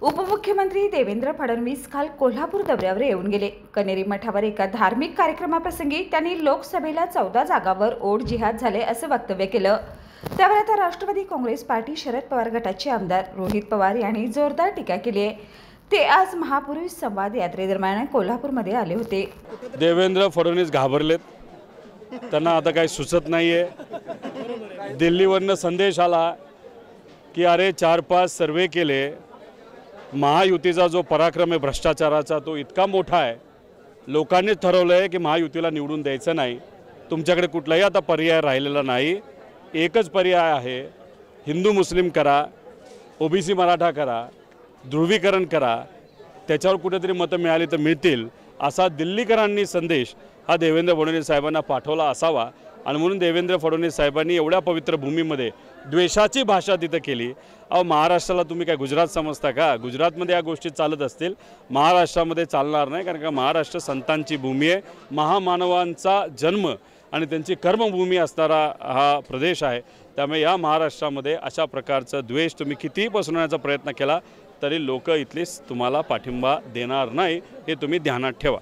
उपमुख्यमंत्री देवेंद्र फडणवीस काल कोल्हापूर दौऱ्यावर येऊन गेले। कनेरी मठावर एका धार्मिक कार्यक्रमाप्रसंगी त्यांनी लोकसभेला 14 जागांवर ओढ जिहाद झाले असे वक्तव्य केलं। त्यावर आता राष्ट्रवादी काँग्रेस पार्टी शरद पवार गटाचे आमदार रोहित पवार यांनी जोरदार टीका केली आहे। ते आज महापुरुष संवाद यात्रेदरम्यान कोल्हापूरमध्ये आले होते। देवेंद्र फडणवीस घाबरलेत, त्यांना आता काही सुचत नाहीये। दिल्लीवरनं संदेश आला की अरे 4-5 सर्वे केले, महायुतीचा जो पराक्रम आहे भ्रष्टाचाराचा तो इतका मोठा आहे, लोकांनी ठरवलं आहे की महायुतीला निवडून द्यायचं नाही। तुमच्याकडे कुठलाही आता पर्याय राहिलेला नाही, एकच पर्याय आहे, हिंदू मुस्लिम करा, ओबीसी मराठा करा, ध्रुवीकरण करा, त्याच्यावर कुठेतरी मतं मिळाली तर मिळतील असा दिल्लीकरांनी संदेश हा देवेंद्र फडणवीस साहेबांना पाठवला असावा। आणि म्हणून देवेंद्र फडणवीस साहेबांनी एवढ्या पवित्र भूमीमध्ये द्वेषाची भाषा तिथं केली। अहो, महाराष्ट्राला तुम्ही काय गुजरात समजता का? गुजरातमध्ये या गोष्टी चालत असतील, महाराष्ट्रामध्ये चालणार नाही, कारण का महाराष्ट्र संतांची भूमी आहे, महामानवांचा जन्म आणि त्यांची कर्मभूमी असणारा हा प्रदेश आहे। त्यामुळे या महाराष्ट्रामध्ये अशा प्रकारचा द्वेष तुम्ही कितीही पसरवण्याचा प्रयत्न केला तरी लोक इथलीच तुम्हाला पाठिंबा देणार नाही, हे तुम्ही ध्यानात ठेवा।